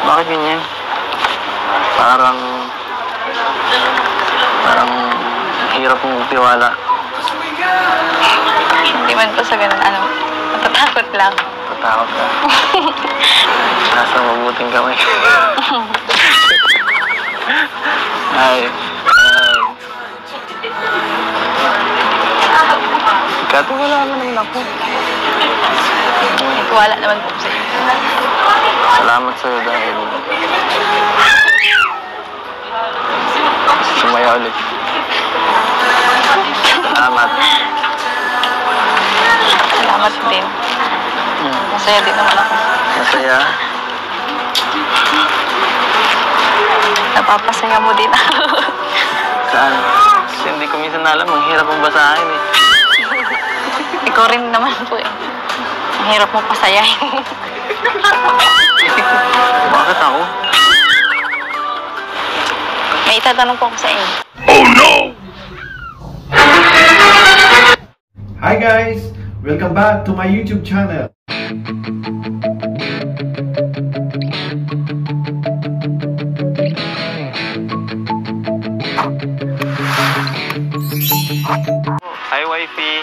Bakit ganyan? Parang hirap mong tiwala. Hindi man po sa ganun, matatakot lang. Tatakot ka. Nasa mabuting kamay. Ay. Katiwala naman ako. Wala naman po sa inyo. Salamat sa'yo dahil sumaya ulit. Salamat. Salamat din. Masaya din naman ako. Masaya? Napapasaya mo din ako. Saan? Kasi hindi ko minsan alam, ang hirap mong basahin eh. Ikaw rin naman po eh. Ang hirap mo pasayahin. Bakit ako? May itatanong po ako sa inyo. Oh no! Hi guys! Welcome back to my YouTube channel. Hi, wifey.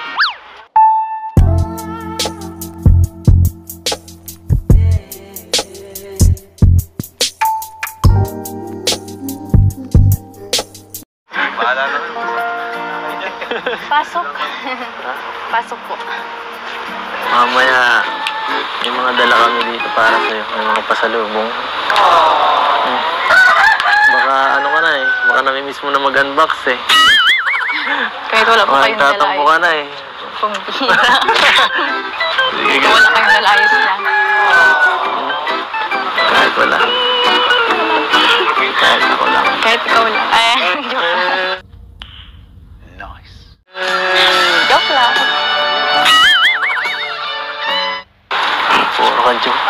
Bahala naman. Pasok. Pasok po. Mamaya, may mga dala kami dito para sa'yo. May mga pasalubong. Baka ano ka na eh. Baka namimiss mo na mag-unbox eh. Kahit wala po kayong dala. Tatampo ka na eh. Kumbira. Kahit wala kayong dala, ayos lang. Kahit wala. Kahit ako lang. Kahit ikaw lang. Ay, joke lang. Nice. Joke lang. Puro ka joke.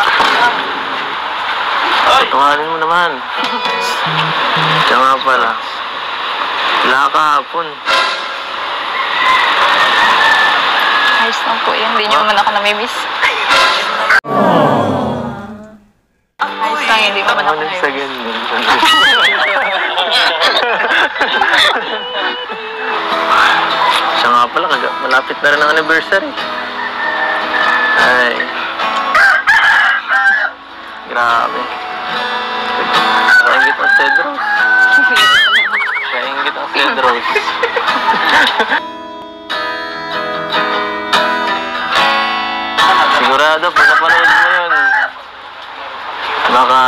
Tumahalin mo naman. Kaya nga pala. Wala ka hapon. Ayos lang po yan. Hindi nyo naman ako namimiss. Ayos lang, hindi naman ako namimiss. Sa ganyan. Siya nga pala, malapit na rin ang anniversary. Ay. Grabe. Kaingit ang Cedros. Kaingit ang Cedros. Sigurado, pag napanood mo yun, baka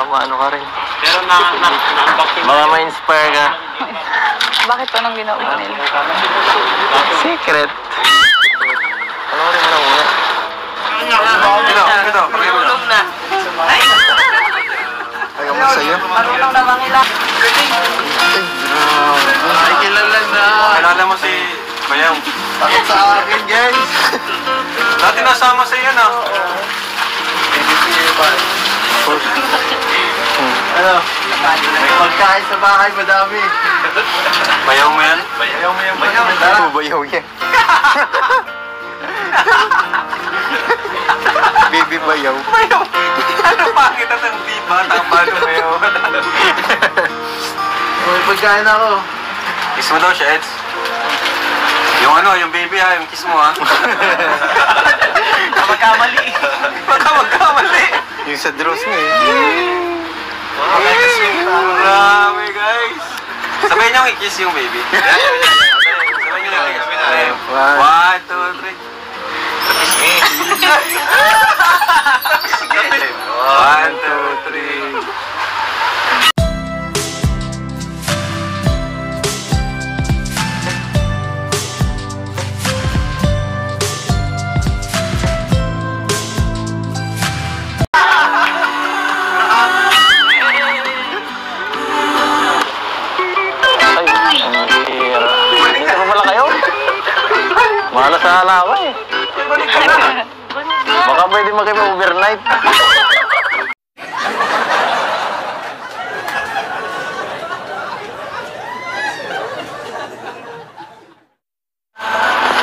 maano ka rin. Pero baka ma-inspire ka. Bakit po nang ginawa nila? Secret. Panoorin mo na muna. Ito. Tulong na. Ayaw mo sa'yo? Marunong na mangila. Ay, kilala na. Kilala mo si Bayaw. Bakit sa akin, guys? Dati nasama sa iyo na. Ano? May pagkain sa bahay, madami. Bayaw mo yan? Bayaw mo yan. Tara. Bayaw yan. Baby bayaw. Bayaw. Ano pangit at ang diba? Tama mo bayaw. May pagkain ako. Kiss mo daw siya, Eds. Yung baby ha, yung kiss mo ha. Magkamali. Baka magkamali. Yung sa draws mo eh. Marami guys. Sabay niyo i-kiss yung baby. Sabay niyo i-kiss. 1, 2, 3. Kiss me. 1, 2, 3. Mahala sa halawa eh. Baka pwede mag-overnight.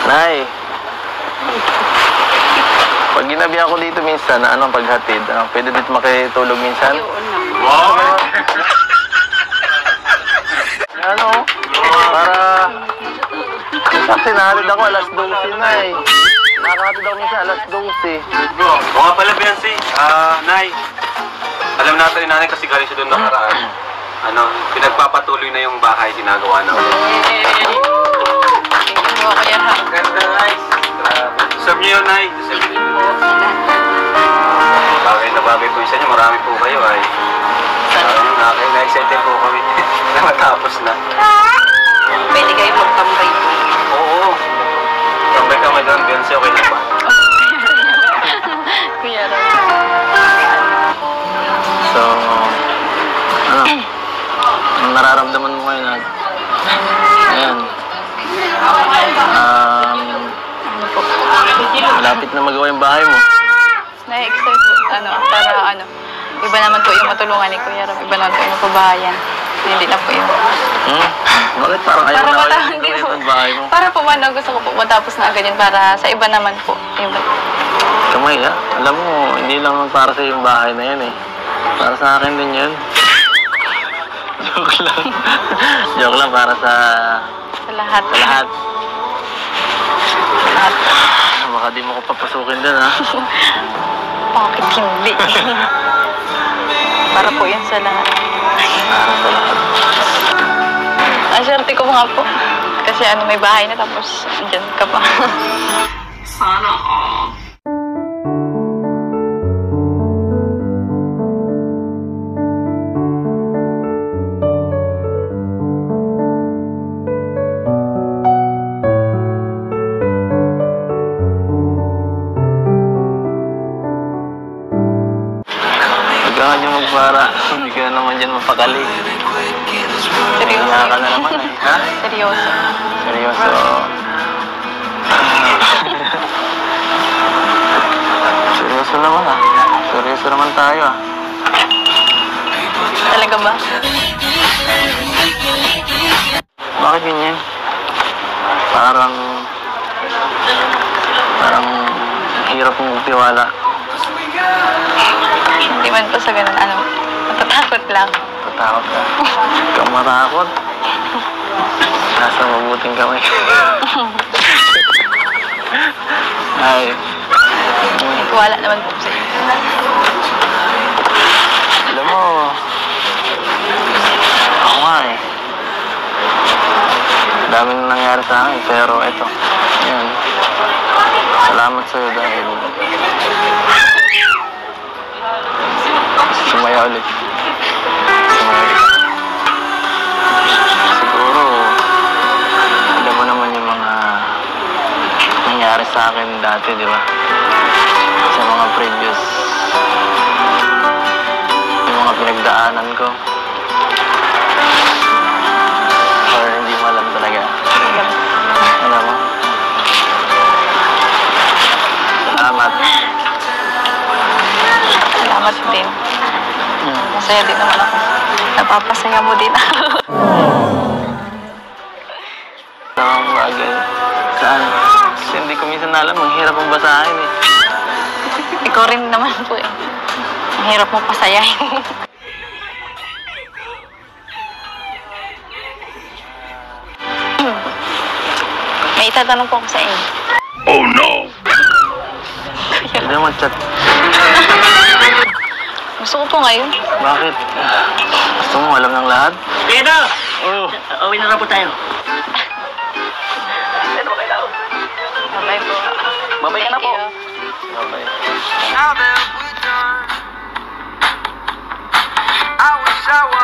Nay, pag ginabi ako ako dito minsan na ano, paghatid. Pwede dito makitulog minsan. Yun naman. Wow! Ano? Para... Kasi nahatid ako alas 12 na eh. Nakahatid ako minsan alas 12. Oo nga pala, Beyonce. Nay. Alam natin ni nanay kasi galing siya doon nakaraan. Pinagpapatuloy na yung bahay, ginagawa na. Thank you po, Kuya Ram. Ganda, guys. Serve niyo yun, Nay. Serve niyo. Bagay na bagay po isa niyo. Marami po kayo, ay. Na-excited po kami na matapos na. Pwede kayo magtambay. Oo. Tambay kami doon, Beyonce. Okay na ba? Kuya Ram. So, ano? Ang nararamdaman mo ngayon, ayan. Malapit na magawa yung bahay mo. Na-excite po. Para iba naman po yung matulungan ni Kuya Ram. Iba naman po yung pabahayan. Hindi na po yung... Bakit parang ayaw Para na matapos kayo yung bahay mo? Para po gusto ko po matapos na agad yun. Para sa iba naman po. Iba. Kamay, ha? Alam mo, hindi lang para sa yung bahay na yan eh. Para sa akin din yun. Joke lang. Joke lang para sa... Sa lahat. Sa lahat. Sa lahat. Baka di mo ko papasukin din, ha? Bakit hindi? Para po yan sa lahat. Para sa lahat. Ang swerte ko nga po. Kasi may bahay na tapos andyan ka pa. Sana all. Huwag ka magpara. Hindi ka naman dyan mapakali. Seryoso. Kaya ka na naman eh. Ha? Seryoso. Seryoso. Seryoso naman ah. Seryoso naman tayo ah. Talaga ba? Bakit ganyan? Parang hirap mong tiwala. Hindi man po sa ganun. Matatakot lang. Tatakot ka. Huwag kang matakot. Nasa mabuting kamay. Ay. Wala naman po sa inyo. Alam mo, ako nga eh. Daming nangyari sa akin, pero eto. Yan. Salamat sa'yo dahil sumaya ulit. Siguro, alam mo naman yung mga nangyari sa akin dati, di ba? Sa mga previous, yung mga pinagdaanan ko. Or hindi mo alam talaga. Alam mo? Salamat. Salamat din. Masaya din naman ako. Napapasaya mo din ako. Tamang bagay. Saan? Kasi hindi ko minsan alam. Ang hirap mong basahin eh. Ikaw rin naman po eh. Ang hirap mo pasayahin. May itatanong po ako sa inyo. Oh no! Hindi mo chat. Gusto ko po ngayon. Bakit? Gusto mo alam ng lahat? Pedro! Oo. Uwi na po tayo. Bye po. Babay ka na po. Thank you. Babay. Now that we're done, I wish I was